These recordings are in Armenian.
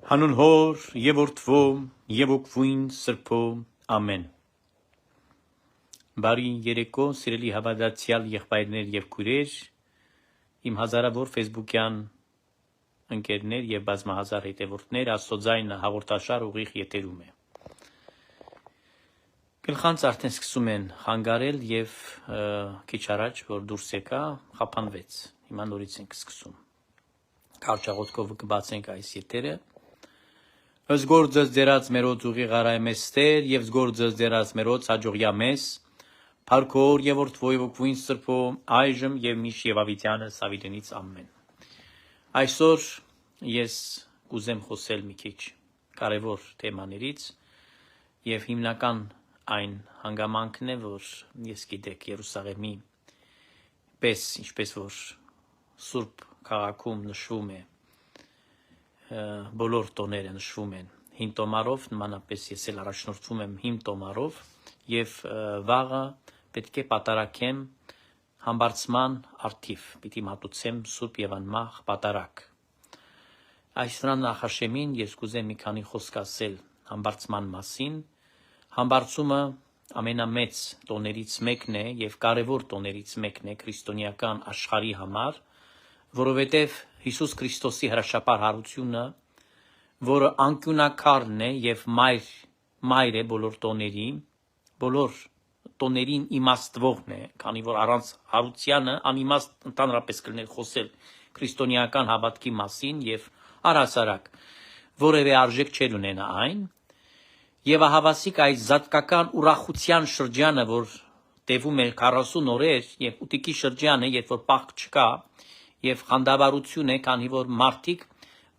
Հանուն հոր և որդվո և օգվույն սրբո ամեն։ Բարի երեկո, սիրելի հավատացյալ եղբայրներ և քույրեր, իմ հազարավոր ֆեյսբուքյան ընկերներ և բազմահազար հետևորդներ, Աստծո ձայնը հաղորդաշար ուղիղ եթերում է։ Գլխանց արդեն սկսում են խանգարել և քիչ առաջ, որ դուրս եկա, խափանվեց։ Հիմա նորից ենք սկսում։ Կարճաղոթքով կբացենք այս եթերը։ Զգորձս ձերած մերոց ուղիղ արայ մեստեր և զգորձս ձերած մերոց հաջողյա մեզ, Փարքոր և որդվո և օգվույն սրբո այժմ և միշտ և ավիտյանը Սավիտենից ամեն։ Այսօր ես կուզեմ խոսել մի քիչ կարևոր թեմաներից և հիմնական այն հանգամանքն է, որ ես գիտեք Երուսաղեմի պես, ինչպես որ Սուրբ քաղաքում նշվում է, բոլոր տոները նշվում են հին տոմարով, նմանապես ես էլ առաջնորդվում եմ հին տոմարով և վաղը պետք է պատարակեմ համբարձման արդիվ, պիտի մատուցեմ Սուրբ և անմահ պատարակ։ Այս նախաշեմին ես կուզեմ մի քանի խոսք ասել համբարձման մասին։ Համբարձումը ամենամեծ տոներից մեկն է և կարևոր տոներից մեկն է քրիստոնեական աշխարհի համար, որովհետև Հիսուս Քրիստոսի հրաշափառ հարությունը, որը անկյունաքարն է և մայր է բոլոր տոներին իմաստվողն է, քանի որ առանց հարությանը անիմաստ ընդհանրապես կլիներ խոսել քրիստոնեական հավատքի մասին և առհասարակ որևէ արժեք չէր ունենա այն, եւ ահավասիկ այս զատկական ուրախության շրջանը, որ տևում է 40 օրեր եւ ուտիկի շրջանը, երբ որ պահք չկա եւ խանդավառություն է, քանի որ մարդիկ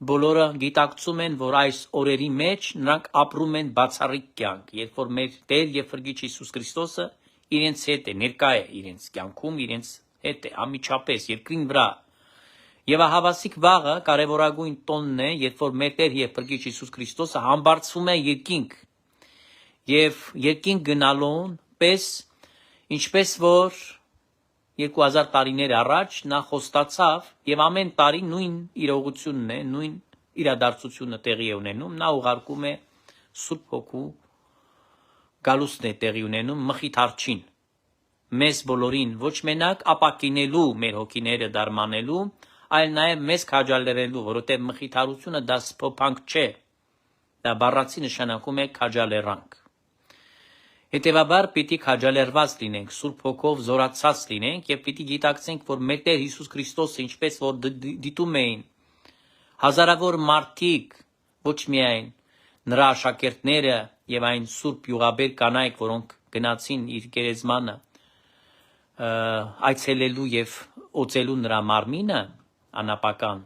բոլորը գիտակցում են, որ այս օրերի մեջ նրանք ապրում են բացառիկ կյանք, երբ որ մեր Տեր եւ Փրկիչ Հիսուս Քրիստոսը իրենց հետ է, ներկա է իրենց կյանքում, իրենց հետ է անմիջապես երկրին վրա։ Եվ ահավասիկ վաղը կարևորագույն տոնն է, երբ որ մեր Տեր եւ Փրկիչ Հիսուս Քրիստոսը համբարձվում է երկինք եւ երկինք գնալուն պես, ինչպես որ 2000 տարիներ առաջ նա խոստացավ եւ ամեն տարի նույն իրողությունն է, նույն իրադարձությունը տեղի է ունենում, նա ուղարկում է Սուրբ Հոգու գալուստն է տեղի ունենում մխիթարչին, մեզ բոլորին ոչ մենակ ապակինելու մեր հոգիները դարմանելու, այլ նաեւ մեզ քաջալերելու, որովհետեւ մխիթարությունը դա սփոփանք չէ, դա բառացի նշանակում է քաջալերանք։ Հետևաբար պիտի քաջալերված լինենք, Սուրբ Հոգով զորացած լինենք եւ պիտի գիտակցենք, որ մեր Տեր Հիսուս Քրիստոսը, ինչպես որ դիտում էին հազարավոր մարդիկ, ոչ միայն նրա աշակերտները եւ այն Սուրբ յուղաբեր կանայք, որոնք գնացին իր գերեզմանը այցելելու եւ օծելու նրա մարմինը անապական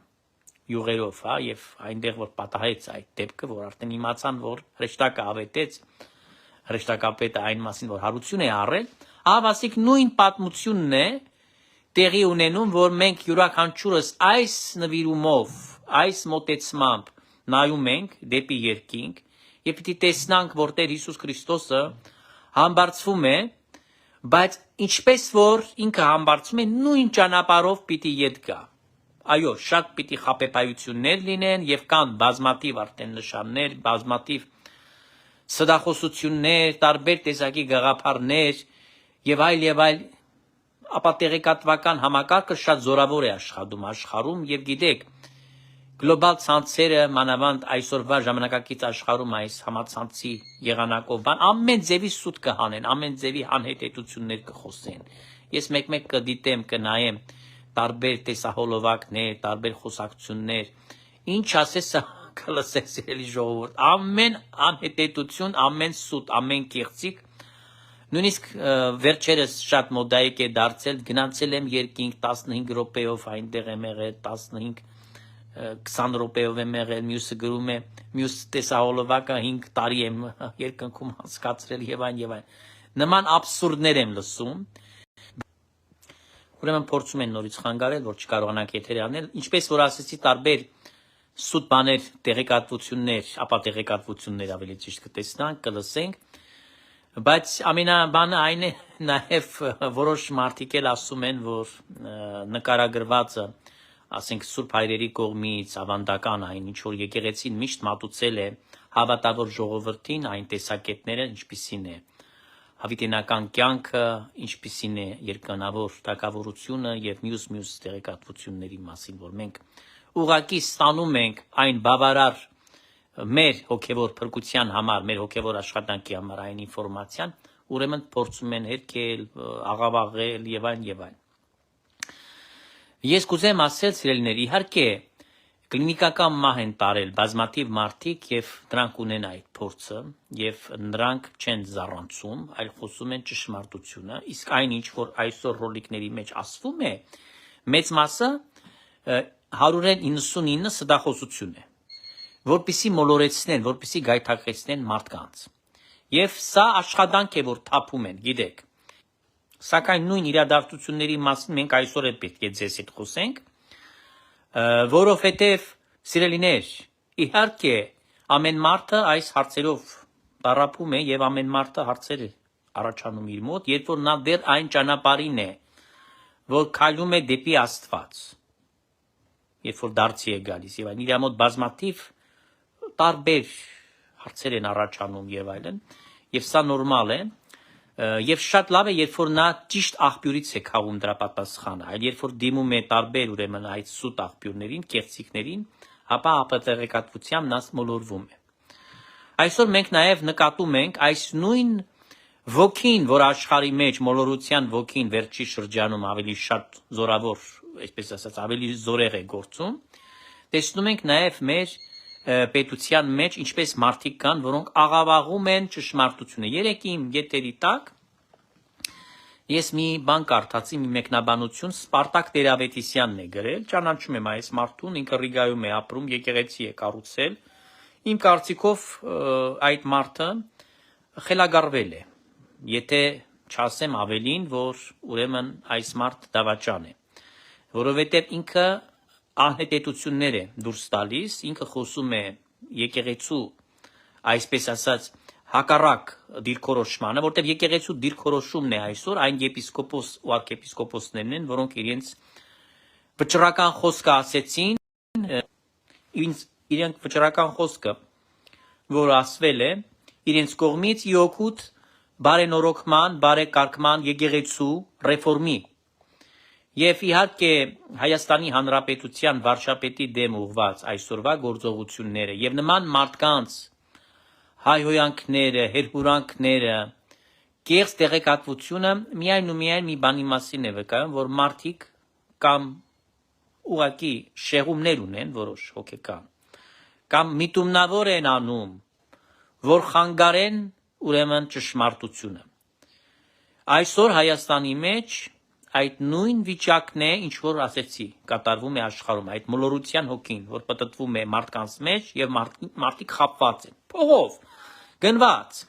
յուղերով, եւ այնտեղ որ պատահեց այդ դեպքը, որ արդեն իմացան, որ հրեշտակը ավետեց, հրեշտակապետը այն մասին, որ հարություն է առել, ահավասիկ նույն պատմությունն է տեղի ունենում, որ մենք յուրաքանչյուրս այս նվիրումով, այս մոտեցմամբ նայում ենք դեպի երկինք եւ պիտի տեսնանք, որ Տեր Հիսուս Քրիստոսը համբարձվում է, բայց ինչպես որ ինքը համբարձվում է, նույն ճանապարհով պիտի ետ գա։ Այո, շատ պիտի խաբեբայություններ լինեն եւ կան բազմաթիվ արդեն նշաններ, բազմաթիվ սդախոսություններ, տարբեր տեսակի գաղափարներ եւ այլ, ապա տեղեկատվական համակարգը շատ զորավոր է աշխատում աշխարհում եւ գիտեք, գլոբալ ցանցերը, մանավանդ այսօրվա ժամանակակից աշխարհում այս համացանցի եղանակով ամեն ձևի սուտ կհանեն, ամեն ձևի անհետեցություններ կխոսեն։ Ես մեկ-մեկ կդիտեմ, կնայեմ տարբեր տեսահոլովակներ, տարբեր խոսակցություններ, ինչ ասես կլսեք սիրելի ժողովուրդ, ամեն անհետեցություն, ամեն սուտ, ամեն կեղծիք, նույնիսկ վերջերս շատ մոդայիկ է դարձել, գնացել եմ երկինք 15 րոպեով այնտեղ եմ եղել, 15-20 րոպեով եմ եղել, մյուսը գրում է, մյուս տեսահոլովակը 5 տարի եմ երկնքում անցկացրել եւ այն։ Նման աբսուրդներ եմ լսում։ Ուրեմն փորձում են նորից խանգարել, որ չկարողանանք եթեր անել, ինչպես որ ասեցի, տարբեր սուտ բաներ, տեղեկատվություններ, ապա տեղեկատվություններ ավելի ճիշտ կտեսնանք, կլսենք, բայց ամենաբանը այն է նաև որոշ մարդիկ էլ ասում են, որ նկարագրվածը ասենք Սուրբ Հայրերի կողմից ավանդական այն ինչ որ եկեղեցին միշտ մատուցել է հավատավոր ժողովրդին այն տեսակետները ինչպիսին է հավիտենական կյանքը ինչպիսին է երկնավոր թակավորությունը եւ մյուս տեղեկատվությունների մասին որ մենք ուղակի ստանում ենք այն բավարար մեր հոգևոր փրկության համար մեր հոգևոր աշխատանքի համար այն ինֆորմացիան ուրեմն փորձում են հերքել աղավաղել եւ այլն Ես կուզեմ ասել սիրելիներ իհարկե կլինիկական մահ են տարել բազմաթիվ մարդիկ եւ դրանք ունեն այդ փորձը եւ նրանք չեն զառանցում այլ խոսում են ճշմարտությունը իսկ այն ինչ որ այսօր ռոլիկների մեջ ասվում է մեծ մասը 199 սդախոսություն է որպիսի մոլորեցնեն որպիսի գայթակղեցնեն մարդկանց եւ սա աշխատանք է որ թափում են գիտեք Սակայն նույն իրադարձությունների մասին մենք այսօր էլ պետք է ձեզ հետ խոսենք, որովհետև սիրելիներ, իհարկե ամեն մարդը այս հարցերով տառապում է եւ ամեն մարդը հարցեր է առաջանում իր մոտ, երբ որ նա դեռ այն ճանապարհին է, որ քայլում է դեպի Աստված։ Երբ որ դարձի է գալիս եւ այն իր մոտ բազմաթիվ տարբեր հարցեր են առաջանում եւ այլն, եւ սա նորմալ է Եվ շատ լավ է, երբ որ նա ճիշտ աղբյուրից է քաղում դրա պատասխանը, այլ երբ որ դիմում է տարբեր ուրեմն այդ սուտ աղբյուրներին, կեղծիքներին, ապա ապատեղեկատվությամբ նա մոլորվում է։ Այսօր մենք նաև նկատում ենք այս նույն ոգին, որ աշխարհի մեջ մոլորության ոգին վերջի շրջանում ավելի շատ զորավոր, այսպես ասած, ավելի զորեղ է գործում, տեսնում ենք նաև մեր պետության մեջ ինչպես մարդիկ կան, որոնք աղավաղում են ճշմարտությունը։ Երեկ իմ եթերի տակ ես մի բան կարդացի, մի մեկնաբանություն Սպարտակ Տերավետիսյանն է գրել, ճանաչում եմ այս մարդուն, ինքը Ռիգայում է ապրում, եկեղեցի է կառուցել։ Իմ կարծիքով այդ մարդը խելագարվել է։ Եթե չասեմ ավելին, որ ուրեմն այս մարդ դավաճան է, որովհետև ինքը անհետեցություններ է դուրս տալիս, ինքը խոսում է եկեղեցու, այսպես ասած, հակառակ դիրքորոշմանը, որտեղ եկեղեցու դիրքորոշումն է այսօր այն եպիսկոպոս ու arczepiskopոսներն են, որոնք իրենց վճռական խոսքը ասեցին, իրենք վճռական խոսքը, որ ասվել է, իրենց կողմից իօգուտ բարենորոգման, բարեկարգման եկեղեցու ռեֆորմի Եվ իհարկե Հայաստանի Հանրապետության վարչապետի դեմ ուղված այսօրվա գործողությունները եւ նման մարդկանց հայհոյանքները, հերհուրանքները, կեղծ տեղեկատվությունը միայն ու միայն մի բանի մասին է վկայում, որ մարդիկ կամ ուղակի շեղումներ ունեն որոշ հոգեկան, կամ միտումնավոր են անում, որ խանգարեն ուրեմն ճշմարտությունը։ Այսօր Հայաստանի մեջ Այդ նույն վիճակն է, ինչ որ ասեցի, կատարվում է աշխարհում, այդ մոլորության հոգին, որ պատտվում է մարդկանց մեջ եւ մարդիկ խապված են։ Փողով գնված։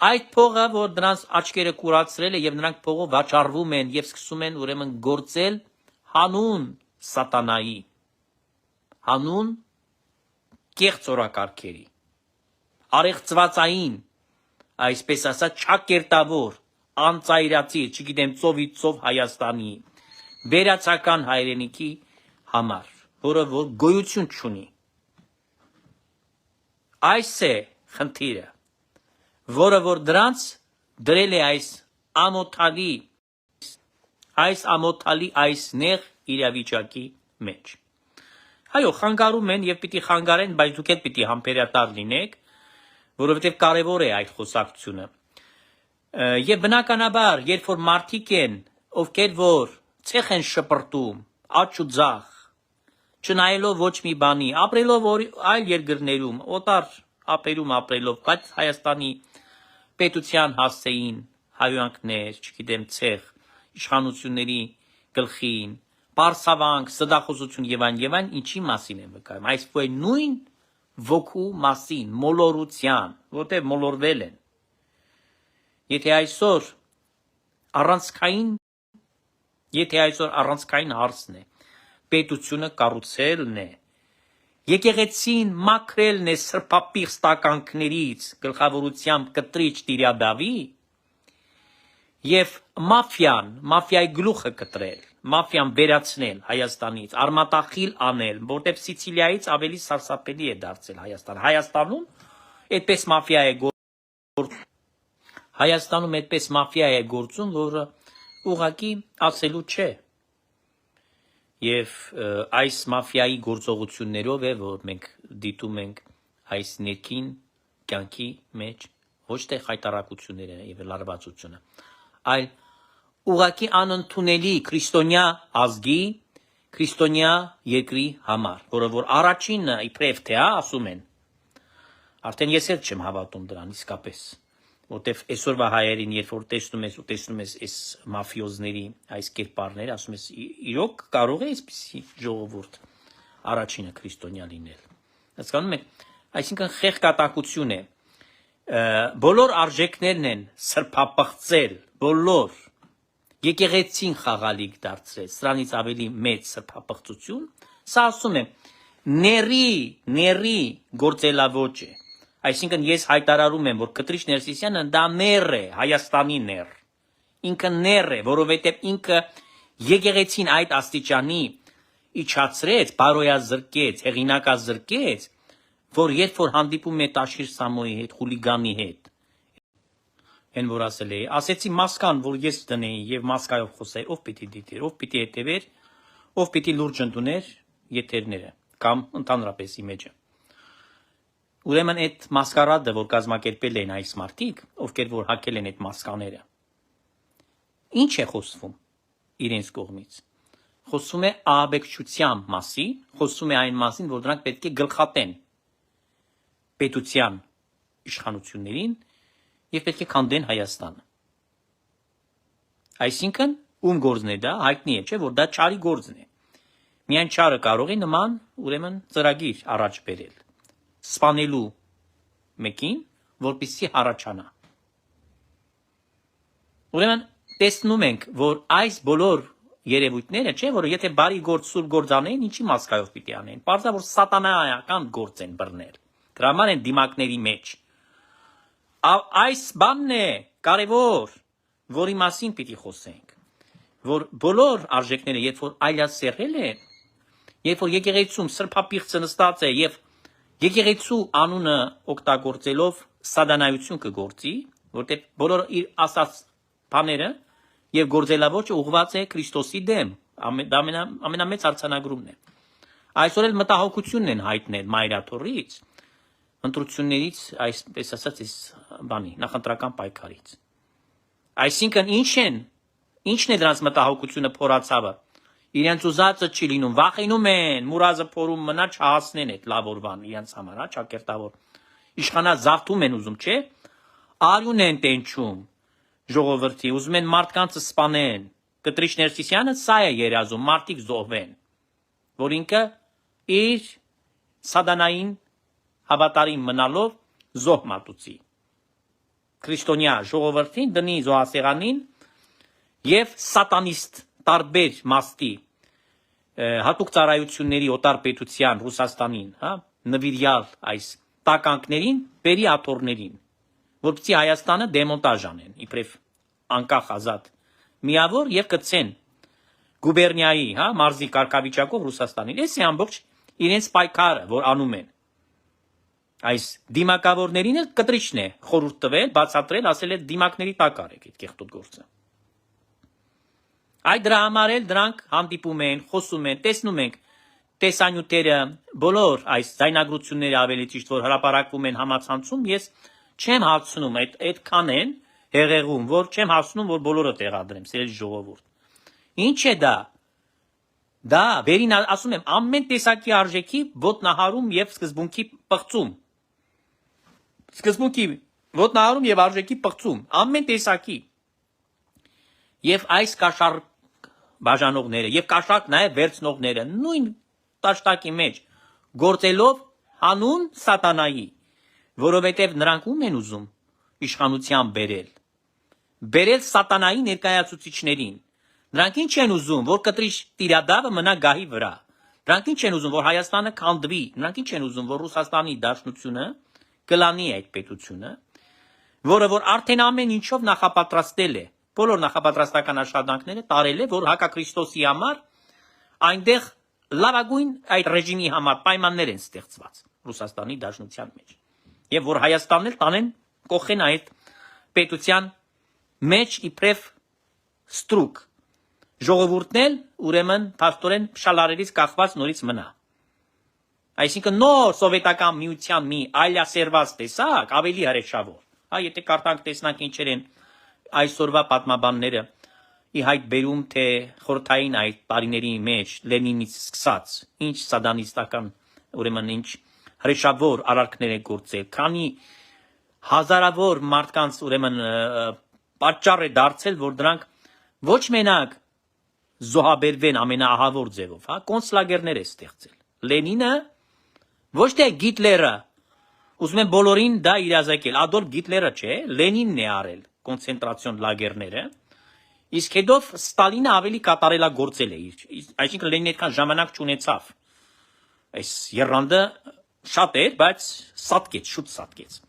Այդ փողը, որ դրանց աչքերը կուրացրել է եւ նրանք փողով վաճառվում են եւ սկսում են ուրեմն գործել հանուն սատանայի, հանուն կեղծ օրակարգերի, արեղծվածային, այսպես ասած, չակերտավոր անծայրացիր, չգիտեմ ծովից ծով Հայաստանի վերացական հայրենիքի համար, որը որ գոյություն չունի։ Այս է խնդիրը, որը որ դրանց դրել է այս ամոթալի այս նեղ իրավիճակի մեջ։ Այո, խանգարում են եւ պիտի խանգարեն, բայց դուք էլ պիտի համբերատար լինեք, որովհետեւ կարեւոր է այդ խոսակցությունը։ Եվ բնականաբար, երբ որ մարդիկ են, ովքեր որ ցեխ են շպրտում, աչ ու ձախ, չնայելով ոչ մի բանի, ապրելով այլ երկրներում, օտար ապերում ապրելով, բայց Հայաստանի պետության հասցեին հայոյանքներ, չգիտեմ, ցեխ, իշխանությունների գլխին, պարսավանք, սդախոսություն եւ այն, ինչի մասին են վկայում։ Այս նույն ոգու մասին, մոլորության, որտեղ մոլորվել են։ Եթե այսօր առանցքային հարցն է, պետությունը կառուցելն է, եկեղեցին մաքրելն է սրբապիղծ տականքներից, գլխավորությամբ կտրիչ Տիրյադավի, եւ մաֆիայի գլուխը կտրել, մաֆիան վերացնել Հայաստանից, արմատախիլ անել, որտեղ Սիցիլիայից ավելի սարսափելի է դարձել Հայաստանը։ Այդպես մաֆիա է Հայաստանում այդպես մաֆիա է գործում, որը ուղղակի ասելու չէ։ Եվ այս մաֆիայի գործողություններով է, որ մենք դիտում ենք այս ներքին կյանքի մեջ ոչ թե խայտարակությունները եւ լարվածությունը, այլ ուղղակի անընդունելի քրիստոնյա ազգի, քրիստոնյա երկրի համար, որը որ առաջինը իբրև թե ասում են, արդեն ես էլ չեմ հավատում դրան իսկապես, որտեվ այսօրվա հայերին, երբ որ տեսնում ես այս մաֆիոզների այս կերպարները, ասում ես իրոք կարող է այսպիսի ժողովուրդ առաջինը քրիստոնյա լինել։ Հասկանում եք, այսինքն խեղճատակություն է։ Բոլոր արժեքներն են սրբապղծել, բոլոր եկեղեցին խաղալիք դարձրել, սրանից ավելի մեծ սրբապղծություն, սա ասում եմ, ների գործելավոճ է։ Այսինքն ես հայտարարում եմ, որ Կտրիչ Ներսիսյանը դա ներ է, Հայաստանի ներ։ Ինքը ներ է, որովհետև ինքը եկեղեցին այդ աստիճանի իջացրեց, բարոյազրկեց, հեղինակազրկեց, որ երբ որ հանդիպում է Տաշիր Սամոյի հետ, խուլիգանի հետ, են որ ասել է, ասեցի մասկան, որ ես դնեի եւ մասկայով խոսեի, ով պիտի դիտեր, ով պիտի հետևեր, ով պիտի լուրջ ընդուներ եթերները կամ ընդհանրապես իմեջը։ Ուրեմն այդ մասկարադը, որ կազմակերպել են այս մարդիկ, ովքեր որ հակել են այդ մասկաները, ինչ է խոսվում իրենց կողմից։ Խոսում է ահաբեկչության մասին, խոսում է այն մասին, որ դրանք պետք է գլխատեն պետության իշխանություններին եւ պետք է քանդեն Հայաստանը։ Այսինքն, ում գործն է դա, հայտնի է, չէ՞, որ դա չարի գործն է։ Միայն չարը կարող է նման, ուրեմն, ծրագիր առաջ բերել, սպանելու մեկին, որպեսզի հառաչանա։ Ուրեմն, տեսնում ենք, որ այս բոլոր երևույթները, չէ, որ եթե բարի գործ սուրբ գործ անեն, ինչի մասկայով պիտի անեն։ Պարզա որ սատանայական գործ են բռնել։ Դրա համար են դիմակների մեջ։ Այս բանն է կարևոր, որի մասին պիտի խոսենք, որ բոլոր արժեքները, երբ որ այլասերել է, երբ որ եկեղեցում սրբապիղծը նստած է եւ եկեղեցու անունը օգտագործելով սատանայություն կգործի, որտեղ բոլոր իր ասած բաները եւ գործելավոճը ուղղված է Քրիստոսի դեմ, դա ամենամեծ արձանագրումն է։ Այսօր էլ մտահոգությունն են հայտնել Մայրաթորից, ընտրություններից, այսպես ասած, այս բանի, նախընտրական պայքարից։ Այսինքն ինչն է դրանց մտահոգությունը փորացավը։ Իրենց ուզածը չի լինում, վախենում են, մուրազը փորում մնա չհասնեն այդ լավորվան իրենց համար, հա, ճակերտավոր։ Իշխանա զավթում են ուզում, չէ՞։ Արյուն են տենչում ժողովրդի, ուզում են մարդկանց սպանեն։ Կտրիչ Ներսիսյանը սա է երազում, մարդիկ զոհվեն, որ ինքը իր սատանային հավատարիմ մնալով զոհ մատուցի։ Քրիստոնյա ժողովրդին դնի զոհասեղանին եւ սատանիստ տարբեր մաստի հատուկ ծառայությունների օտար պետության Ռուսաստանին, հա, նվիրյալ այս տականքներին, բերի աթոռներին, որպեսզի Հայաստանը դեմոնտաժ անեն, իբրև անկախ ազատ միավոր եւ կցեն գուբերնիայի, հա, մարզի կարգավիճակով Ռուսաստանին։ Այս է ամբողջ իրենց պայքարը, որ անում են։ Այս դիմակավորներին էլ Կտրիչն է խորհուրդ տվել, բացատրել, ասել է դիմակների տակ արեք այդ կեղտոտ գործը։ Այդ դրա համար էլ դրանք հանդիպում են, խոսում են, տեսնում ենք տեսանյութերը, բոլոր այս ձայնագրությունները ավելի ճիշտ որ հրապարակվում են համացանցում, ես չեմ հասցնում այդքան են հեղեղում, որ չեմ հասցնում որ բոլորը տեղադրեմ, սիրելի ժողովուրդ։ Ինչ է դա։ Դա վերին ասում եմ ամեն տեսակի արժեքի ոտնահարում եւ սկզբունքի պղծում։ Սկզբունքի ոտնահարում եւ արժեքի պղծում, ամեն տեսակի։ Եվ այս կաշառ բաժանողները եւ կաշառք նաեւ վերցնողները նույն տաշտակի մեջ գործելով հանուն սատանայի, որովհետեւ նրանք ում են ուզում իշխանության բերել սատանայի ներկայացուցիչներին։ Նրանք ինչ են ուզում, որ Կտրիչ Տիրադավը մնա գահի վրա։ Նրանք ինչ են ուզում, որ Հայաստանը քանդվի։ Նրանք ինչ են ուզում, որ Ռուսաստանի Դաշնությունը կլանի այդ պետությունը, որը որ արդեն ամեն ինչով նախապատրաստել է բոլոր նախապատրաստական աշխատանքները տարել է, որ հակաքրիստոսի համար այնտեղ լավագույն այդ ռեժիմի համար պայմաններ են ստեղծված Ռուսաստանի Դաշնության մեջ։ Եվ որ Հայաստանն էլ տանեն կողեն այդ պետության մեջ իբրև ստրուկ ժողովուրդն էլ ուրեմն փաստորեն շալարերից կախված նորից մնա։ Այսինքն նոր սովետական միության մի այլասերված տեսակ ավելի հրեշավոր։ Հա, եթե կարդանք տեսնանք ինչեր են այսօրվա պատմաբանները ի հայտ բերում, թե խորհրդային այդ տարիների մեջ Լենինից սկսած ինչ սադանիստական ուրեմն ինչ հրեշավոր արարքներ են գործել, քանի հազարավոր մարդկանց ուրեմն պատճառ է դարձել, որ դրանք ոչ մենակ զոհաբերվեն ամենաահավոր ձևով, հա, կոնցլագերներ է ստեղծել։ Լենինը ոչ թե Գիտլերը, ուզում են բոլորին դա իրազեկել, Ադոլֆ Գիտլերը չէ, Լենինն է արել կոնցենտրացիոն լագերները, իսկ հետո Ստալինը ավելի կատարելագործել է իր, այսինքն Լենինը այդքան ժամանակ չունեցավ։ Այս եռանդը շատ էր, բայց սատկեց, շուտ սատկեց։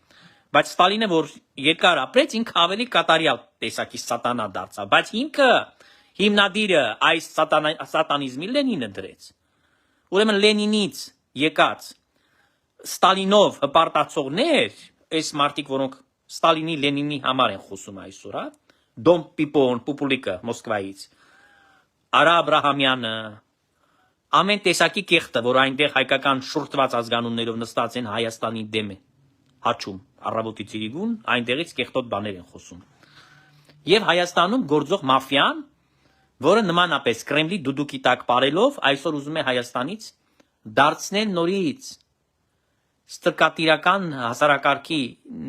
Բայց Ստալինը, որ երկար ապրեց, ինքը ավելի կատարյալ տեսակի սատանա դարձավ, բայց ինքը հիմնադիրը այս սատանիզմի Լենինը դրեց։ Ուրեմն Լենինից եկած Ստալինով հպարտացողներ, այս մարդիկ, որոնք Ստալինի Լենինի համար են խոսում այսօր, հա, Դոմ Պիպոն, Պուպուլիկը Մոսկվայից, Արա Աբրահամյանը, ամեն տեսակի կեղտը, որ այնտեղ հայկական շուրթված ազգանուններով նստած են Հայաստանի դեմ հաչում, առավոտի ծիրիգուն, այնտեղից կեղտոտ բաներ են խոսում։ Եվ Հայաստանում գործող մաֆիան, որը նմանապես Կրեմլի դուդուկի տակ բարելով, այսօր ուզում է Հայաստանից դարձնել նորից ստրկատիրական հասարակարգի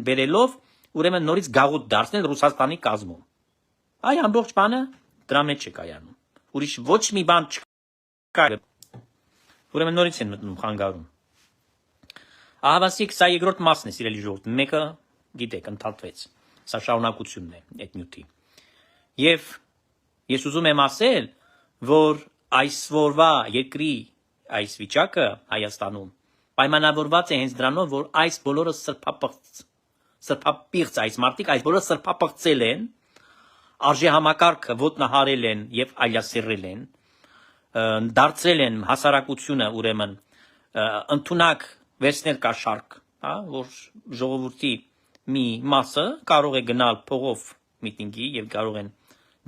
բերելով, ուրեմն նորից գաղութ դարձնել Ռուսաստանի կազմում։ Այ ամբողջ բանը դրա մեջ է կայանում։ Ուրիշ ոչ մի բան չկա։ Ուրեմն նորից են մտնում խանգարում։ Ահավասիկ սա երկրորդ մասն է, սիրելի ժողովուրդ, մեկը գիտեք ընդհատվեց։ Սա շարունակությունն է այդ նյութի։ Եվ ես ուզում եմ ասել, որ այսօրվա երկրի այս վիճակը Հայաստանում պայմանավորված է հենց դրանով, որ այս բոլորը սրբապիղծ այս մարդիկ, այս բոլորը սրբապղծել են, արժեհամակարգը ոտնահարել են եւ այլասերել են, դարձրել են հասարակությունը ուրեմն ընդունակ վերցնել կաշառք, հա, որ ժողովրդի մի մասը կարող է գնալ փողով միտինգի եւ կարող են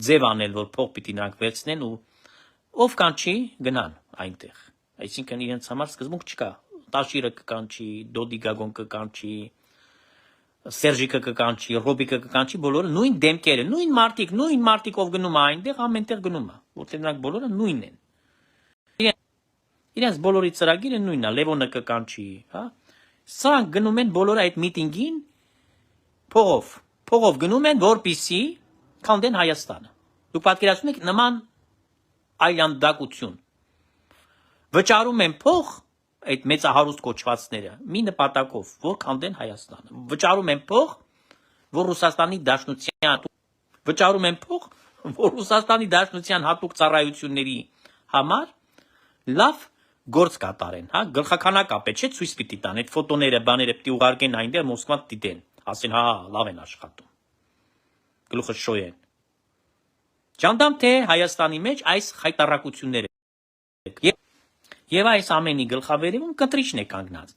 ձև անել, որ փող պիտի նրանք վերցնեն ու ով կանչի գնան այնտեղ։ Այսինքն իրենց համար սկզբունք չկա։ Տաշիրը կկանչի, Դոդի Գագոն կկանչի, Սերժիկը կկանչի, Ռոբիկը կկանչի, բոլորը նույն դեմքերը, նույն մարդիկ ով գնում է այնտեղ, ամենտեղ գնում է, որտեղ նրանք բոլորը նույնն են։ Իրենց բոլորի ծրագիրը նույնն է, Լևոնը կկանչի, հա։ Սրանք գնում են բոլորը այդ միտինգին փողով գնում են, որպեսզի քանդեն Հայաստանը։ Դուք պատկերացնում եք նման այլանդակություն։ Վճարում են փող այդ մեծահարուստ կոչվածները մի նպատակով, որ քանդեն Հայաստանը։ Վճարում են փող, որ Ռուսաստանի Դաշնության հատուկ ծառայությունների համար լավ գործ կատարեն, հա, գլխականակապ է, չէ՞ ցույց պիտի տան, այդ ֆոտոները, բաները պիտի ուղարկեն այնտեղ Մոսկվա դիտեն, ասեն, հա, լավ են աշխատում։ Գլուխը շոյեն։ Ճանդամ թե Հայաստանի մեջ այս խայտառակությունները եւ այս ամենի գլխավերևում կտրիչն է կանգնած։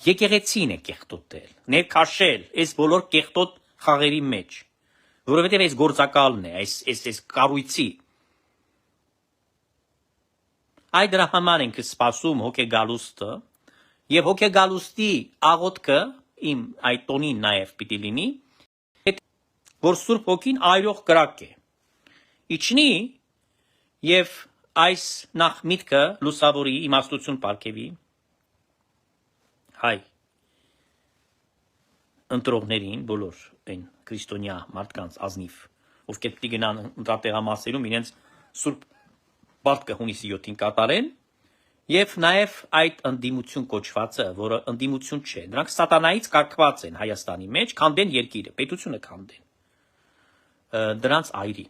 Եկեղեցին է կեղտոտել, ներքաշել այս բոլոր կեղտոտ խաղերի մեջ, որովհետեւ այս գործակալն է, այս կառույցի։ Այդ դրա համար ենք սպասում հոգեգալուստը եւ հոգեգալուստի աղոթքը իմ այդ տոնին նաեւ պիտի լինի, որ Սուրբ Հոգին այրող կրակ է։ Իջնի եւ այս նախ միտքը լուսավորի իմաստություն պարգևի հայ ընտրողներին, բոլոր այն քրիստոնյա մարդկանց ազնիվ, ովքեր պիտի գնան ընտրատեղամասերում իրենց Սուրբ Պարտքը հունիսի 7-ին կատարեն եւ նաեւ այդ ընդդիմություն կոչվածը, որը ընդդիմություն չէ, նրանք սատանայից կարգված են Հայաստանի մեջ, քանդեն երկիրը, պետությունը քանդեն։ Դրանց այրի,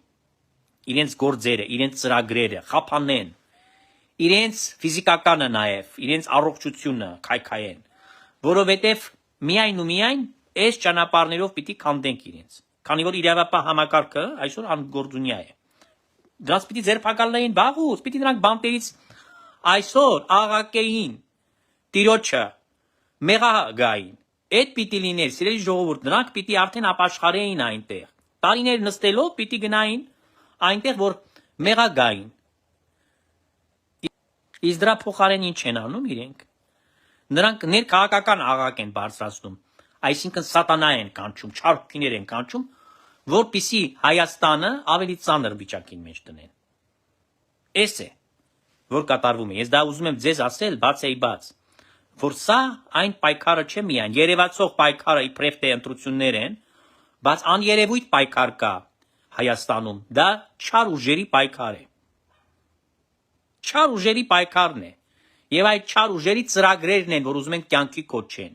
իրենց գործերը, իրենց ծրագրերը խափանեն, իրենց ֆիզիկականը նաեւ, իրենց առողջությունը քայքայեն, որովհետեւ միայն ու միայն այս ճանապարհներով պիտի քանդենք իրենց։ քանի որ իրավապահ համակարգը այսօր անգործունյա է։ Դրանց պիտի ձերբակալեին վաղուց, պիտի նրանք բանտերից այսօր աղակեին տիրոջը մեղագային։ Այդ պիտի լիներ, սիրելի ժողովուրդ, նրանք պիտի արդեն ապաշխարեին այնտեղ։ Տարիներ նստելով պիտի գնային այնտեղ, որ մեղագային։ Իսկ դրա փոխարեն ինչ են անում իրենք։ Նրանք ներքաղաքական աղակ են բարձրացնում, այսինքն սատանա են կանչում, չար հոգիներ են կանչում, որպիսի Հայաստանը ավելի ծանր վիճակին մեջ դնեն։ Էս է, որ կատարվում է։ Ես դա ուզում եմ ձեզ ասել բացեի բաց, որ սա այն պայքարը չէ միայն, երևացող պայքարը իբրև թե ընտրություններ են, բայց աներևույթ պայքար կա Հայաստանում, դա չար ուժերի պայքար է։ Չար ուժերի պայքարն է, եւ այդ չար ուժերի ծրագրերն են, որ ուզում են կյանքի կոչեն։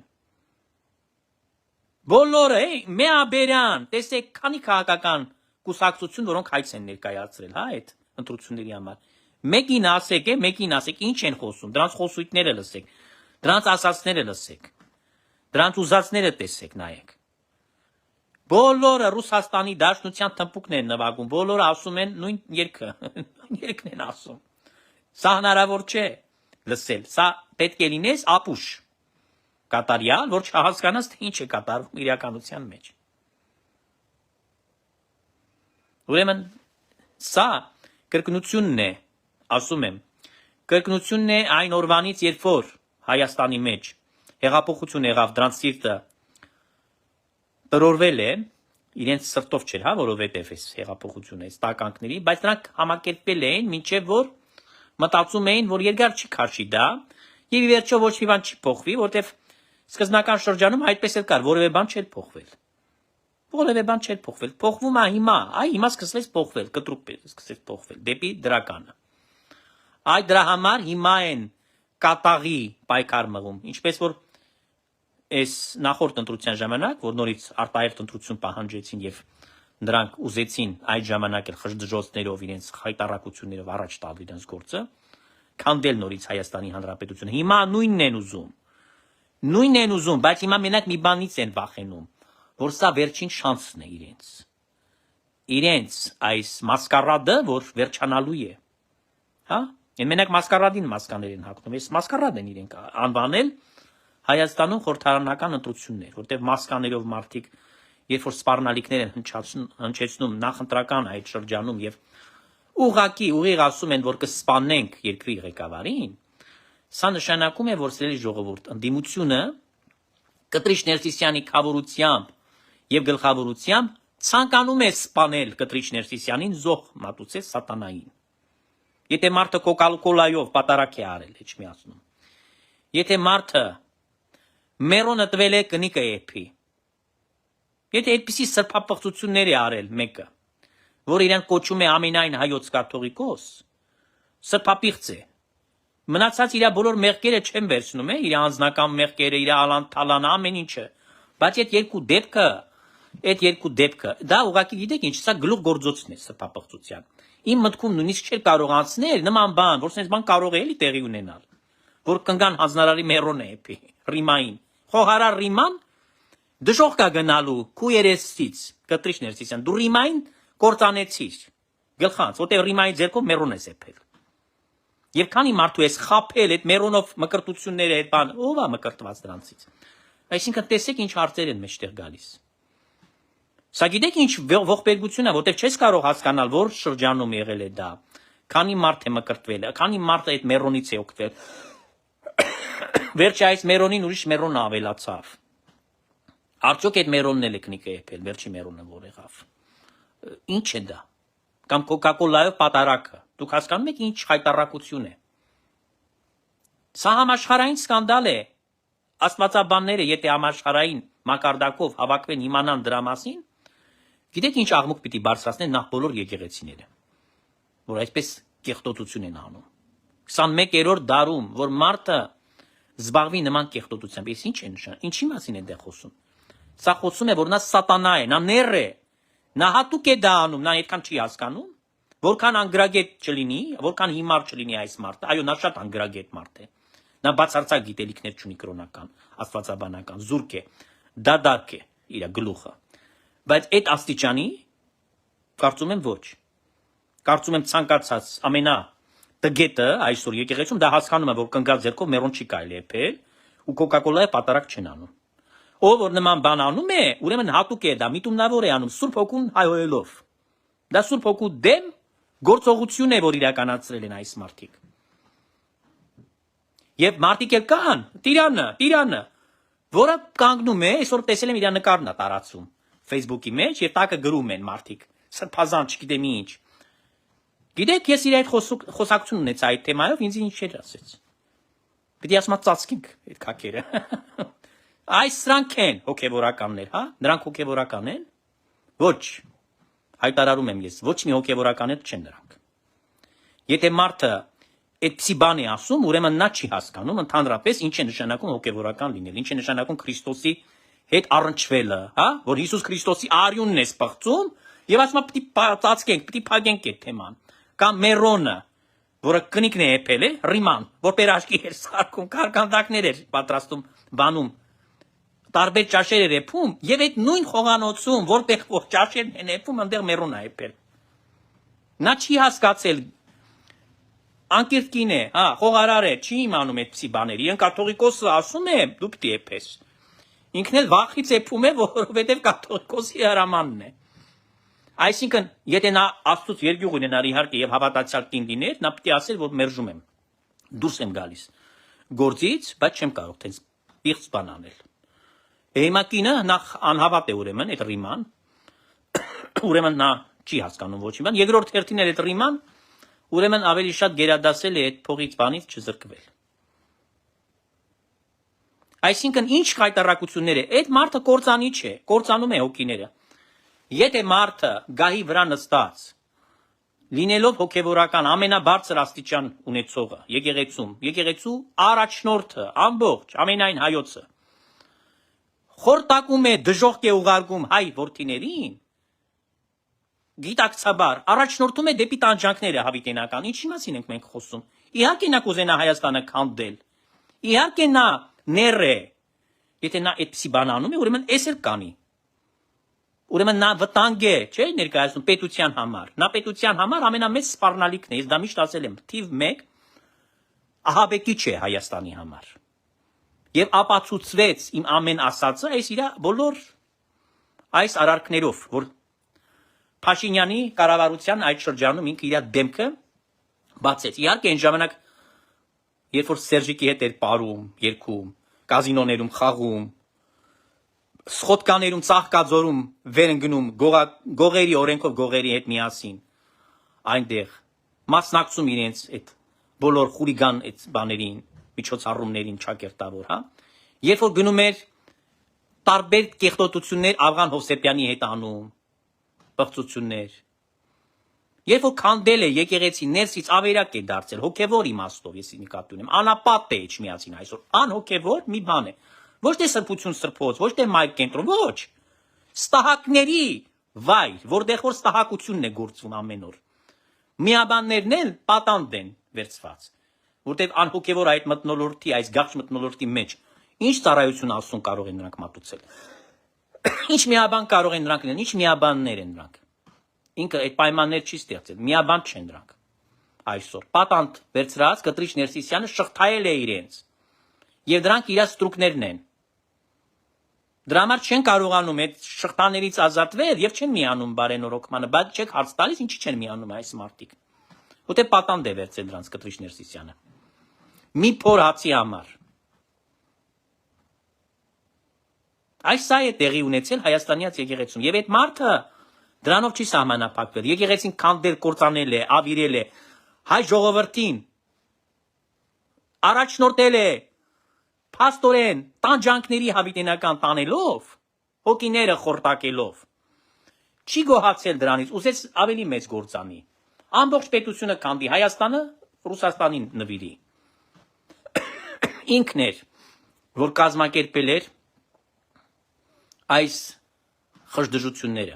Բոլորը, մեաբերան, տեսեք, քանի քաղաքական կուսակցություն, որոնք հայց են ներկայացրել, հա, այդ ընտրությունների համար։ Մեկին ասեք, ինչ են խոսում, դրանց խոսույթները լսեք, դրանց ասածները լսեք, դրանց ուզածները տեսեք, նայեք։ Բոլորը Ռուսաստանի Դաշնության թմբուկն են նվագում, բոլորը ասում են նույն երգը, երգն են ասում։ Սա հնարավոր չէ լսել, սա պետք է լինես ապուշ կատարյալ, որ չհասկանաս, թե ինչ է կատարվում իրականության մեջ։ Ուրեմն սա կրկնությունն է, ասում եմ, կրկնությունն է այն օրվանից, երբ որ Հայաստանի մեջ հեղափոխություն եղավ, դրանց սիրտը տրորվել է, իրենց սրտով չէր, հա, որովհետև այս հեղափոխությունը, այս տականքների, բայց նրանք համակերպել էին, մինչև որ մտածում էին, որ երկար չի քաշի դա, եւ ի վերջո ոչ մի բան չի փոխվի, որովհետև սկզբնական շրջանում այդպես էլ կար, որևէ բան չէր փոխվել։ Որևէ բան չէր փոխվել։ Փոխվում է հիմա, հիմա սկսեց փոխվել, կտրուկ սկսեց փոխվել դեպի դրականը։ Այդ դրա համար հիմա են կատաղի պայքար մղում, ինչպես որ այս նախորդ ընտրության ժամանակ, որ նորից արտահերթ ընտրություն պահանջեցին եւ նրանք ուզեցին այդ ժամանակ էլ խժդժոցներով իրենց խայտարակություններով առաջ տալ իրենց գործը, քանդել նորից Հայաստանի Հանրապետությունը։ Հիմա նույնն են ուզում, բայց հիմա մենակ մի բանից են վախենում, որ սա վերջին շանսն է իրենց։ Իրենց այս մասկարադը, որ վերջանալու է։ Հա? Մենակ մասկարադին մասկաներ են հագնում, այս մասկարադ են իրենք անվանել Հայաստանում խորհրդարանական ընտրություններ, որտեղ մասկաներով մարդիկ, երբ որ սպառնալիքներ են հնչեցնում նախընտրական այդ շրջանում եւ ուղիղ ասում են, որ կսպանենք երկրի ղեկավարին, սա նշանակում է, որ սիրելի ժողովուրդ, ընդդիմությունը Կտրիչ Ներսիսյանի քավորությամբ եւ գլխավորությամբ ցանկանում է սպանել Կտրիչ Ներսիսյանին, զոհ մատուցել սատանային։ Եթե մարդը կոկալկոլայով պատարակ է արել, հեչ միացնում։ Եթե մարդը մերոնը տվել է կնիկը էփի։ Եթե այդպիսի սրբապղծություններ է արել մեկը, որ իրեն կոչում է ամենայն հայոց կաթողիկոս, սրբապիղծ է։ Մնացած իր բոլոր մեղքերը չեն վերցնում, իր անձնական մեղքերը, իր ալան-թալան, ամեն ինչը, բայց այդ երկու դեպքը, դա ուղղակի գիտեք ինչ, սա գլուխ գործոցն է սրբապղծության։ Իմ մտքում նույնիսկ չէր կարող անցնել նման բան, որ sense բան կարող է էլի տեղի ունենալ, որ կնգան հանձնարարի մերոնը էփի, ռիմային։ Խոհարար ռիման դժոխք կա գնալու քու երեսից, Կտրիչ Ներսիսյան, դու ռիմային կործանեցիր, գլխանց, որտեղ ռիմայի ձեռքով մերոն ես էփել։ Եվ քանի մարդու ես խափել այդ մերոնով մկրտությունները, այդ բան, ով է մկրտված դրանցից։ Այսինքն տեսեք ինչ հարցեր են մեջտեղ գալիս։ Սա գիտեք ինչ ողբերգություն է, որտեղ չես կարող հասկանալ, որ շրջանում եղել է դա, քանի մարդ է մկրտվել, քանի մարդը այդ մերոնից է օգտվել։ Վերջի այս մերոնին ուրիշ մերոն ավելացավ։ Արդյոք այդ մերոնն էլ է կնիկը էփել, վերջի մերոնը որ եղավ։ Ինչ է դա։ Կամ կոկակոլայով պատարակը։ Դուք հասկանում եք ինչ խայտարակություն է։ Սա համաշխարհային սկանդալ է։ Աստվածաբանները, եթե համաշխարհային մակարդակով հավաքվեն իմանան դրա մասին, գիտեք ինչ աղմուկ պիտի բարձրացնեն նախ բոլոր եկեղեցիները, որ այսպես կեղտոտություն են անում։ 21-րդ դարում, որ մարդը զբաղվի նման կեղտոտությամբ, ես ինչ է նշան, ինչի մասին է դա խոսում։ Սա խոսում է, որ նա սատանա է, նա ներ է, նա հատուկ է դա անում, նա այդքան չի հասկանում, որքան անգրագետ չլինի, որքան հիմար չլինի այս մարդը, այո, նա շատ անգրագետ մարդ է։ Նա բացարձակ գիտելիքներ չունի կրոնական, աստվածաբանական, զուրկ է, դադարք է իր գլուխը։ Բայց այդ աստիճանի կարծում եմ ոչ։ Կարծում եմ ցանկացած ամենա տգետը այսօր եկեղեցում դա հասկանում է, որ կնգալ ձեռքով մերոն չի կարելի եփել ու Coca-Cola-ը պատարակ չեն անում։ Ով որ նման բան անում է, ուրեմն հատուկ է դա, միտումնավոր է անում Սուրբ Հոգուն հայհոյելով։ Դա Սուրբ Հոգու դեմ գործողություն է, որ իրականացրել են այս մարդիկ։ Եվ մարդիկ էլ կան, Տիրանը, որը կանգնում է, այսօր տեսել եմ իր նկարն է տարածում Facebook-ի մեջ եւ տակը գրում են մարդիկ։ Սրբազան, չգիտեմ ինչ։ Գիտեք, ես իր այդ խոսակցություն ունեցա այդ թեմայով, ինձ ինչ էր ասեց։ Պետք է ասма ծածկենք այդ քակերը։ Այս սրանք են հոգեվորականներ, հա? Նրանք հոգեվորական են։ Ոչ։ Հայտարարում եմ ես, ոչ մի հոգեվորականներ չեն նրանք։ Եթե մարդը այդպիսի բան է ասում, ուրեմն նա չի հասկանում ընդհանրապես ինչ է նշանակում հոգեվորական լինել, ինչ է նշանակում Քրիստոսի հետ առնչվելը, հա? Որ Հիսուս Քրիստոսի արյունն է սփղծում եւ ասում է պիտի ծածկենք, պիտի փակենք այդ թեման։ Կամ Մերոնը, որը կնիկն է եփել է, Ռիման, որ պերաշկի էր սարքում, կարկանդակներ էր պատրաստում, բանում, տարբեր ճաշեր էր եփում, եւ այդ նույն խոհանոցում, որտեղ որ ճաշերն են եփում, այնտեղ Մերոնն է եփել։ Նա չի հասկացել անկիրթ կին է, հա, խոհարար է, չի իմանում այդպիսի բաների։ Են կաթողիկոսը ասում է, դու պիտի եփես։ Ինքն էլ վախից եփում է, որովհետեւ կաթողիկոսի հրամանն է։ Այսինքն, եթե նա Աստծուց երկյուղ ունենար իհարկե եւ հավատացյալ կին լիներ, նա պիտի ասեր, որ մերժում եմ։ Դուրս եմ գալիս գործից, բայց չեմ կարող տենց պիղծ բան անել։ Հիմա կինը նախ անհավատ է ուրեմն այդ Ռիման, ուրեմն նա չի հասկանում ոչ մի բան։ Երկրորդ հերթին էլ այդ Ռիման, ուրեմն ավելի շատ գերադասել է այդ փողից բանից չզրկվել։ Այսինքն ինչ հայտարարություններ է, այդ մարդը կործանիչ է, կործանում է հոգիները։ Եթե մարդը գահի վրա նստած, լինելով հոգևորական ամենաբարձր աստիճան ունեցողը, եկեղեցու առաջնորդը, ամբողջ, ամենայն հայոցը, խորտակում է, դժոխք է ուղարկում հայ որդիներին, գիտակցաբար, առաջնորդում է դեպի տանջանքները հավիտենական, ինչի մասին ենք մենք խոսում, իհարկե նա կուզենա Հայաստանը քանդել, իհարկե նա ներ է, եթե նա այդպիսի բան անում է, ուրեմն էս էլ կանի, ուրեմն նա վտանգ է, չէ, ներկայացնում պետության համար, նա պետության համար ամենամեծ սպառնալիքն է, ես դա միշտ ասել եմ, թիվ 1 ահաբեկիչ է Հայաստանի համար, եւ ապացուցվեց իմ ամեն ասածը այս իր բոլոր այս արարքներով, որ Փաշինյանի կառավարության այդ շրջանում ինքը իր դեմքը բացեց։ Իհարկե այն ժամանակ, երբ որ Սերժիկի հետ էր ապարում, երգում, կազինոներում խաղում, սխոտկաներում ծաղկաձորում վեր ընկնում գողերի օրենքով գողերի հետ միասին, այնտեղ մասնակցում իրենց այդ բոլոր խուլիգան այդ բաներին, միջոցառումներին ճակերտավոր, հա։ Երբ որ գնում էր տարբեր կեղտոտություններ Ավղան Հովսեփյանի հետ անում, բղծություններ։ Երբ որ քանդել է եկեղեցի ներսից ավերակ է դարձել, հոգևոր իմաստով, ես նկատի ունեմ, անապատ է իջմիածին այսօր, անհոգևոր մի բան է։ Ոչ թե սրբություն սրբոց, ոչ թե մայր կենտրոն, ոչ։ Ստահակների վայր, որտեղ որ ստահակությունն է գործվում ամեն օր։ Միաբաններն էլ պատանդ են վերցված, որտեղ անհոգևոր այդ մթնոլորտի, այս գաղջ մթնոլորտի մեջ ինչ ծառայություն Աստծուն կարող են նրանք մատուցել։ Ինչ միաբան կարող են նրանք լինել, ինչ միաբաններ են նրանք։ Ինքը այդ պայմաններ չի ստեղծել, միաբան չեն նրանք։ Այսօր պատանդ վերցրած Կտրիչ Ներսիսյանը շղթայել է իրենց։ Եվ դրանք իր ստրուկներն են։ Դրա համար չեն կարողանում այդ շղթաներից ազատվել եւ չեն միանում բարենորոգմանը, բայց չեք հարց տալիս ինչի չեն միանում այս մարդիկ։ Որտե պատանդ է վերցել դրանց Կտրիչ Ներսիսյանը։ Մի փոր հացի համար։ Այս սա է տեղի ունեցել Հայաստանյաց եկեղեցում եւ այդ մարդը դրանով չի սահմանափակվել։ Եկեղեցին քանդել, կործանել է, ավիրել է հայ ժողովրդին առաջնորդել է փաստորեն տանջանքների հավիտենական տանելով, հոգիները խորտակելով, չի գոհացել դրանից, ուզեց ավելի մեծ գործանի, ամբողջ պետությունը քանդի, Հայաստանը Ռուսաստանին նվիրի։ Ինքն էր, որ կազմակերպել էր այս խժդժությունները,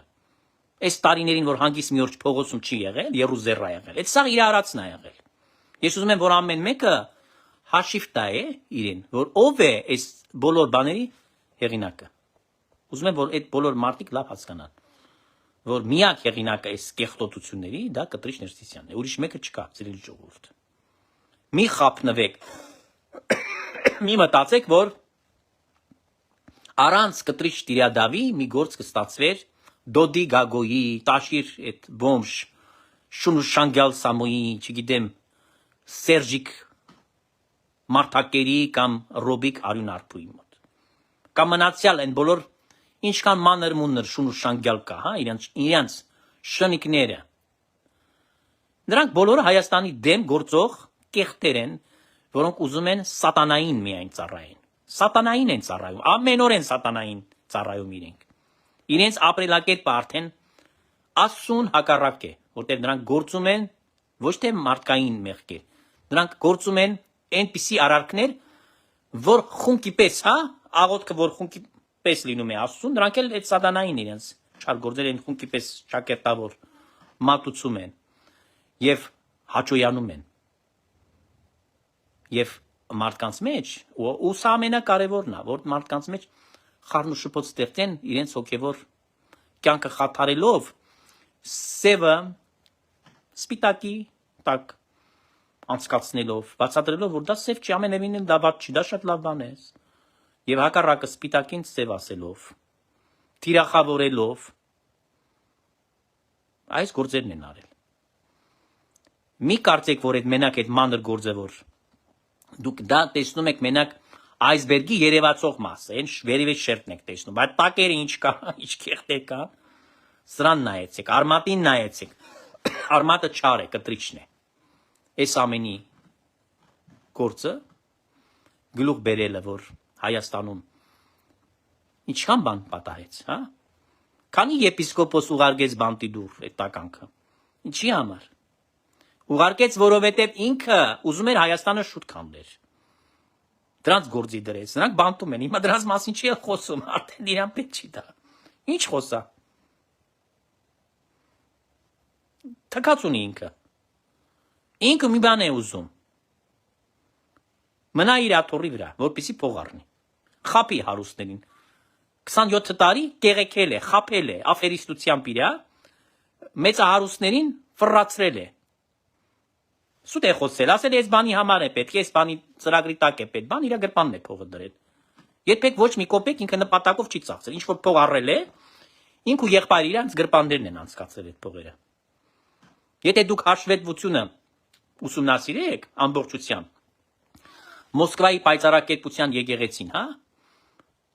այս տարիներին, որ հանգիստ մի օր փողոցում չի եղել, Երուսաղեմ է եղել, այդ սա իր արածն է եղել։ Ես ուզում եմ, որ ամեն մեկը հաշիվ տա է իրեն, որ ով է այս բոլոր բաների հեղինակը։ Ուզում եմ, որ այդ բոլոր մարդիկ լավ հասկանան։ որ միակ հեղինակը այս կեղտոտությունների դա Կտրիչ Ներսիսյանն է, ուրիշ մեկը չկա, ծրիլ ժողովուրդ։ Մի խափնվեք, մի մտածեք, որ առանց Կտրիչ Տիրիադավի մի գործ կստացվեր Դոդի Գագոյի, Տաշիր այդ բոմժ, Շունուշանգյալ Սամոյի, չգիտեմ, Սերժիկ Մարտակերի կամ Ռոբիկ Արյուն Արփուի մոտ։ Կամ մնացյալ են բոլոր ինչքան մանր մունր Շունուշանգյալ կա, հա, իրենց շնիկները։ Նրանք բոլորը Հայաստանի դեմ գործող կեղտեր են, որոնք ուզում են սատանային միայն ծառայեն։ Սատանային են ծառայում, ամեն օր են սատանային ծառայում իրենք։ Իրենց ապրելակերպը արդեն Աստծուն հակառակ է, որտեղ նրանք գործում են ոչ թե մարդկային մեղքեր, նրանք գործում են այնպիսի արարքներ, որ խունկի պես, հա, աղոթքը որ խունկի պես լինում է Աստծուն, նրանք էլ այդ սատանային իրենց չար գործեր են խունկի պես շակերտավոր մատուցում են եւ հաճոյանում են։ Եվ մարդկանց մեջ ու սա ամենակարևորն է, որ մարդկանց մեջ խառն ու շփոթ ստեղծեն իրենց հոգևոր կյանքը խաթարելով սևը սպիտակի տակ անցկացնելով, բացատրելով, որ դա սև չի, ամենևին էլ դա վատ չի, դա շատ լավ բան է։ Եվ հակառակը սպիտակին սև ասելով, թիրախավորելով, այս գործերն են արել։ Մի կարծեք, որ այդ մենակ այդ մանր գործը որ դուք դա տեսնում եք մենակ այսբերգի երևացող մասը, այն վերևից շերտն եք տեսնում, բայց տակերը ինչ կա, ինչ կեղտեր կա, սրան նայեցեք, արմատին նայեցեք, արմատը չար է, կտրիչն է։ Այս ամենի գործը գլուխ բերելը, որ Հայաստանում ինչքան բան պատահեց, հա? Քանի եպիսկոպոս ուղարկեց բանտիդուր այդ տականքը։ Ինչի համար։ Ուղարկեց, որովհետև ինքը ուզում էր Հայաստանը շուտ քանդեր։ Դրանց գործի դրեց, նրանք բանտում են, հիմա դրանց մասին չի խոսում, արդեն իրան պետք չի դա։ Ինչ խոսա։ Թքած ունի ինքը։ Ինքը մի բան է ուզում։ Մնա իր աթոռի վրա, որպեսզի փող առնի։ Խապի հարուստներին։ 27 տարի կեղեքել է, խապել է, աֆերիստությամբ իրա, մեծահարուստներին ֆռացրել է։ Սուտ է խոսել, ասել է, այս բանի համար է պետք, այս բանի ծրագրի տակ է պետք, բան իր գրպանն է փողը դրել։ Երբեք ոչ մի կոպեկ ինքը նպատակով չի ծախսել, ինչ որ փող առել է, ինք ու եղբայրը իրանց գրպաններն են անցկացրել այդ փողերը։ Եթե դուք հաշվետվությունը ուսումնասիրեք ամբողջությամբ, Մոսկվայի պայծառակերպության եկեղեցին, հա?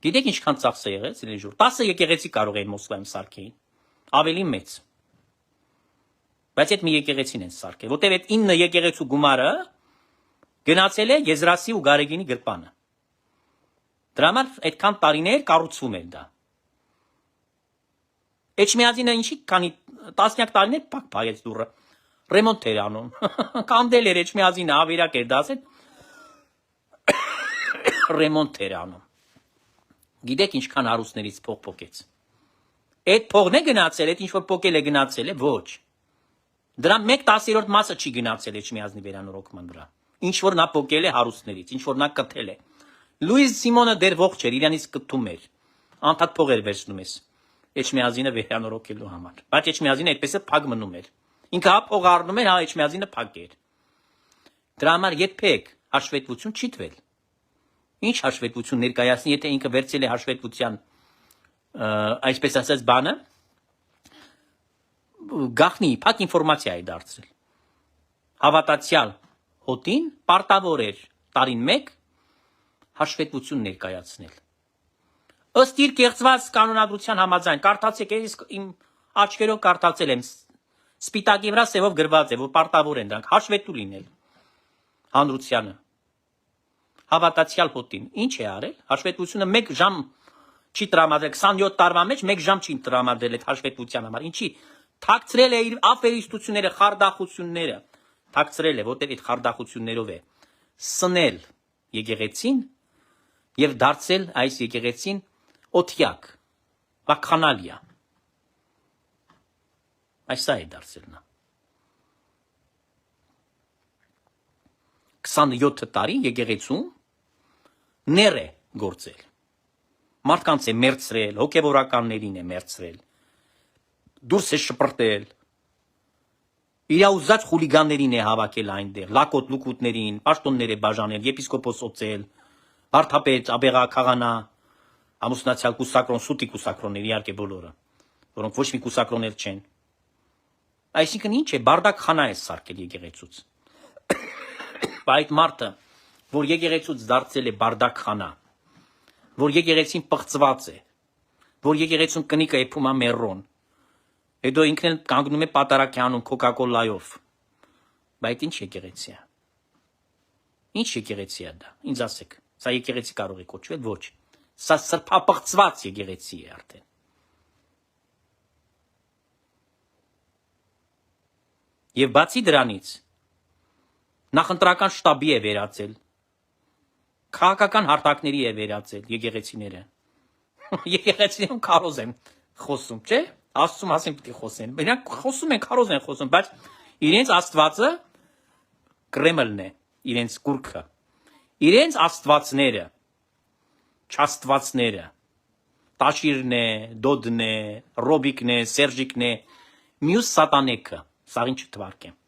Գիտեք ինչքան ծախս է եղել, սիրելի ժողովուրդ, 10 եկեղեցի կարող էին Մոսկվայում սարքեին, ավելի մեծ։ Բայց այդ մի եկեղեցին են սարքել, որտեղ այդ 9 եկեղեցու գումարը գնացել է Եզրասի ու Գարեգինի գրպանը։ Դրա համար այդքան տարիներ կառուցվում էր դա։ Էջմիածինը ինչի քանի տասնյակ տարիներ փակ փայեց դուռը։ Ռեմոնտ էր անում։ Կանդել էր Էջմիածինը, ավերակ էր դասել։ Ռեմոնտ էր անում։ Գիտեք ինչքան հարուստներից փող փոկեց։ Այդ փողն է գնացել, այդ ինչ որ փոկել է գնացել է, ոչ։ Դրա 1/10 մասը չի գնացել Էջմիածնի վերանորոգման վրա։ Ինչ որ նա փոկել է հարուստներից, ինչ որ նա կթել է։ Լուիզ Սիմոնը դեռ ողջ էր, իրանից կթում էր։ Անդադ փող էր վերցնում ես Էջմիածինը վերանորոգելու համար։ Բայց Էջմիածինը այդպես է փակ մնում էր։ Ինքը հա փող առնում էր, հա Էջմիածինը փակ էր։ Դրա համար երբեք հաշվետվություն չի տվել։ Ինչ հաշվետվություն ներկայացնի, եթե ինքը վերցել է հաշվետվության այսպես ասած բանը, գախնի, փակ ինֆորմացիա է դարձրել։ Հավատացյալ հոտին պարտավոր էր տարին 1 հաշվետվություն ներկայացնել։ Ըստ իր կեղծված կանոնադրության համաձայն, կարդացեք, ես իմ աչքերով կարդացել եմ, սպիտակի վրա սևով գրված է, որ պարտավոր են դրանք հաշվետու լինել հանրությանը։ Հավատացյալ հոտին ինչ է արել, հաշվետվությունը 1 ժամ չի տրամադրել, 27 տարվա մեջ 1 ժամ չի տրամադրել այդ հաշվետվության համար, ինչի թաքցրել է իր աֆերիստությունները, խարդախությունները, թաքցրել է, որտեղ այդ խարդախություններով է սնել եկեղեցին եւ դարձել այս եկեղեցին օթյակ, վակխանալիա։ Այսա է դարձել նա։ 27 տարի եկեղեցում ներ է գործել։ Մարդկանց է մերցրել, հոգևորականներին է մերցրել։ դուրս է շպրտել։ Իր ուզած խուլիգաններին է հավաքել այնտեղ, լակոտ լուկուտներին, պաշտոններ է բաժանել, եպիսկոպոս օծել, վարդապետ, աբեղա, քահանա, ամուսնացյալ կուսակրոն, սուտի կուսակրոններ, իհարկե բոլորը, որոնք ոչ մի կուսակրոներ չեն։ Այսինքն ինչ է, բարդակ խանա է սարքել եկեղեցուց։ Այդ մարդը, որ եկեղեցուց դարձել է բարդակ խանա, որ եկեղեցին պղծված է, որ եկեղեցուն կնիկը եփում է մեռոն, հետո ինքն էլ կանգնում է պատարակի անում կոկա-կոլայով։ Բայց ինչ եկեղեցի է։ Ինչ եկեղեցի է դա։ Ինձ ասեք, սա եկեղեցի կարող է կոչվել, ոչ։ Սա սրբապղծված եկեղեցի է արդեն։ Եվ բացի դրանից նախընտրական շտաբի է վերածել, քաղաքական հարթակների է վերածել եկեղեցիները։ Եկեղեցիներում քարոզ են խոսում, չէ՞։ Աստծու մասին պիտի խոսեն։ Նրանք խոսում են, քարոզ են խոսում, բայց իրենց Աստվածը Կրեմլն է, իրենց կուրքը։ Իրենց աստվածները, չաստվածները, Տաշիրն է, Դոդն է, Ռոբիկն է, Սերժիկն է, մյուս սատանեքը, սաղին չթվարկեմ։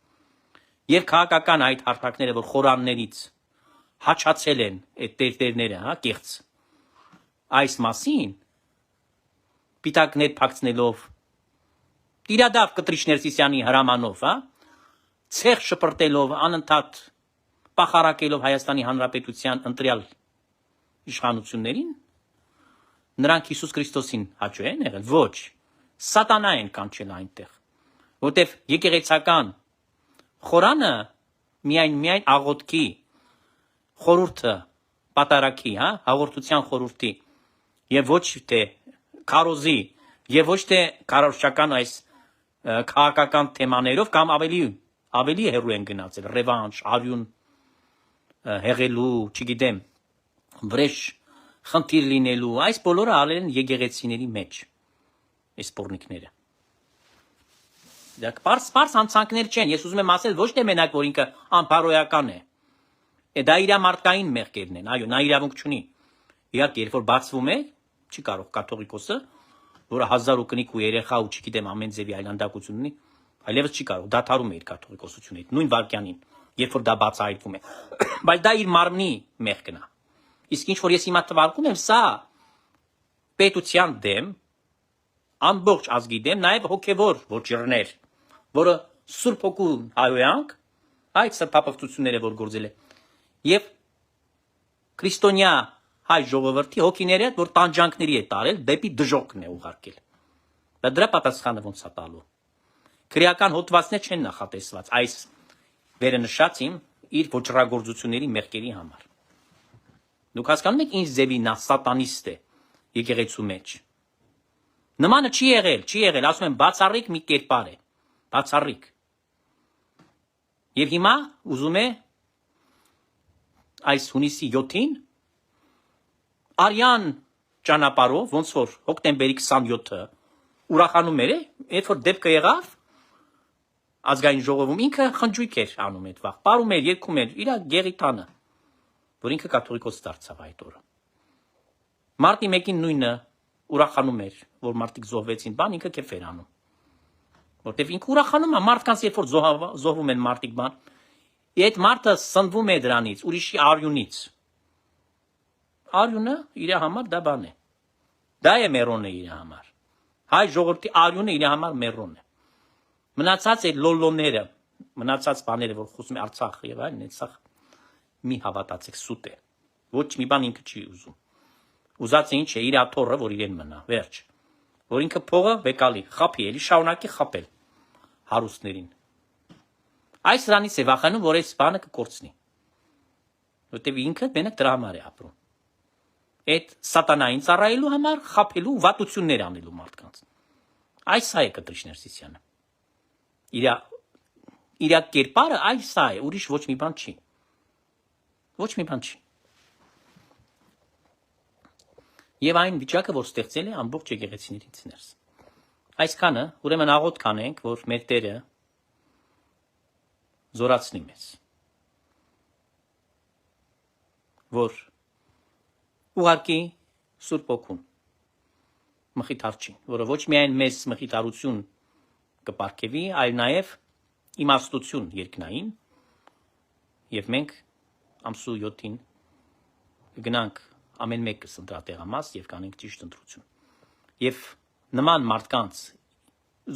Եվ քաղաքական այդ հարթակները, որ խորաններից հաչացել են այդ տերտերները, հա, կեղծ։ Այս մասին պիտակներ փակցնելով, տիրադավ Կտրիշներ Սիսյանի հրամանով, հա, ցեղ շպրտելով, անընդհատ պախարակելով Հայաստանի Հանրապետության ընտրյալ իշխանություններին, նրանք Հիսուս Քրիստոսին հաճո են եղել, ոչ, սատանա են կանչել այնտեղ, որտեվ եկեղեցական խորանը միայն աղոթքի խորհուրդը, պատարակի, հա, հաղորդության խորհրդի եւ ոչ թե քարոզի եւ ոչ թե քարոզչական այս քաղաքական թեմաներով կամ ավելի հեռու են գնացել, ռևանշ, արյուն հեղելու, չգիտեմ, վրեժ խնդիր լինելու, այս բոլորը արել են եկեղեցիների մեջ, այս սպորնիկները։ Դա պարզ հանցանքներ չեն, ես ուզում եմ ասել ոչ թե մենակ, որ ինքը անփարոյական է, դա իր մարդկային մեղքերն են, այո, նա իրավունք չունի։ Իհարկե, երբ որ բացվում է, չի կարող կաթողիկոսը, որը 1000 կնիկ ու երեխա ու չգիտեմ ամեն ձևի այլանդակություն ունի, այլևս չի կարող, դադարում է իր կաթողիկոսությունը, նույն վարքյանին, երբ որ դա բացահայտվում է։ Բայց դա իր մարմնի մեղքն է։ Իսկ ինչ որ ես հիմա թվարկում եմ, սա պետության դեմ, ամբողջ ազգի դեմ, նաև հոգևոր ոչիրներ, որը Սուրբ Հոգու հայոյանք, այդ սրբապղծությունները որ գործել է, եւ քրիստոնյա հայ ժողովրդի հոգիները, որ տանջանքների է տարել, դեպի դժոխքն է ուղարկել։ Դա դրա պատասխանը ոնց է տալու։ Քրեական հոդվածներ չեն նախատեսված այս վերը նշածին իր ոչռագործությունների մեղքերի համար։ Դուք հասկանում եք ինչ ձևի նա սատանիստ է եկեղեցու մեջ։ Նմանը չի եղել, ասում եմ բացառիկ մի կերպար է, բացառիկ։ Եվ հիմա ուզում է այս հունիսի 7-ին արյան ճանապարհով, ոնց որ հոկտեմբերի 27-ը ուրախանում էր, երբ որ դեպքը եղավ ազգային ժողովում, ինքը խնջույք էր անում այդ վաղ, պարում էր, երգում էր իր գեղի տանը, որ ինքը կաթողիկոս դարձավ այդ օրը։ Մարտի 1-ին նույնը ուրախանում էր, որ մարդիկ զոհվեցին, բան ինքը կեֆ էր անում։ Որտեվ ինքը ուրախանում է, մարդկանց երբ որ զոհվում են մարդիկ բան, այդ մարդը սնվում է դրանից, ուրիշի արյունից։ Արյունը իր համար դա բան է։ Դա է մերոնը իր համար։ Հայ ժողովրդի արյունը իր համար մերոն է։ Մնացած այդ լոլոները, մնացած բաները, որ խոսում է Արցախ եւ այլն, այդսախ մի հավատացեք, սուտ է։ Ոչ մի բան ինքը չի ուզում։ Ուզածը ինչ է, իր աթոռը, որ իրեն մնա, վերջ։ Որ ինքը փողը վեկալի, խափի, էլի շարունակի խփել հարուստներին։ Այս դրանից է վախենում, որ այս բանը կկորցնի։ Որտեւ ինքը մենակ դրա համար է ապրում։ Այդ սատանային ծառայելու համար խափելու վատություններ անելու մարդկանց։ Այս է Կտրիշներ Սիսյանը։ Իր կերպարը այս է, ուրիշ ոչ մի բան չի։ Ոչ մի բան չի։ Եվ այն վիճակը, որ ստեղծել է ամբողջ եկեղեցիներից ներս։ Այսքանը, ուրեմն աղոթք անենք, որ մեր Տերը զորացնի մեզ։ Որ ուղարկի Սուրբ Հոգուն մխիթարչին, որը ոչ միայն մեզ մխիթարություն կպարգևի, այլ նաև իմաստություն երկնային, եւ մենք ամսու 7-ին գնանք ամեն մեկս ընտրատեղամաս եւ կանենք ճիշտ ընտրություն։ Եվ նման մարդկանց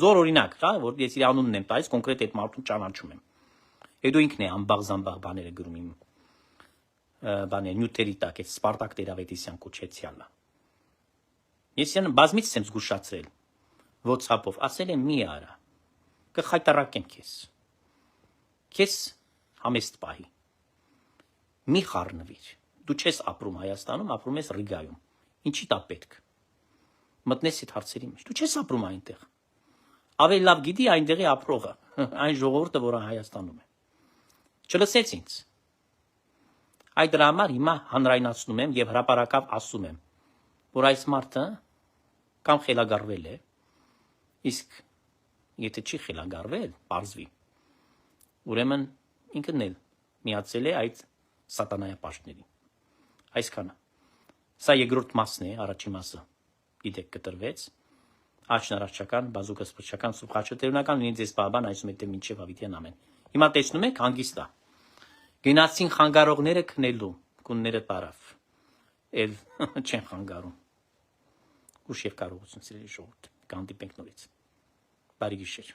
զոր օրինակ, հա, որ ես իր անունն եմ տալիս, կոնկրետ այդ մարդուն ճանաչում եմ։ Հետո ինքն է ամբաղ-զամբաղ բաները գրում իմ բաներ նյութերի տակ, այդ Սպարտակ Տերավետիսյան կոչեցյալը։ Ես յան բազմից եմ զգուշացրել WhatsApp-ով, ասել եմ մի արա, կխայտարակեմ քեզ։ Քեզ համեստ պահի։ Մի խառնվիր։ Դու չես ապրում Հայաստանում, ապրում ես Ռիգայում։ Ինչի՞ տա պետք։ Մտնես այդ հարցերի մեջ։ Դու չես ապրում այնտեղ։ Ավելի լավ գիտի այնտեղի ապրողը, այն ժողովուրդը, որը Հայաստանում է։ Չլսեց ինձ։ Այդ դրա համար հիմա հանրայնացնում եմ եւ հրապարակավ ասում եմ, որ այս մարդը կամ խելագարվել է, իսկ եթե չի խելագարվել, պարզվի, ուրեմն ինքն էլ միացել է այդ սատանայապաշտներին։ Այսքանը։ Սա երկրորդ մասն է, առաջին մասը գիտեք կտրվեց, աչնարարչական, բազուկը սպրչական, սուխաչը տերունական լինի ձեզ բաբան այսում է մինչև հավիտյան ամեն։ Հիմա տեսնում եք հանգիստ է։ Գնացին խանգարողները քնելու, կունները տարավ, էլ չեն խանգարում։ Ուշ եւ կարողություն սիրելի ժողովուրդ, կհանդիպենք նորից։ Բարի գիշեր։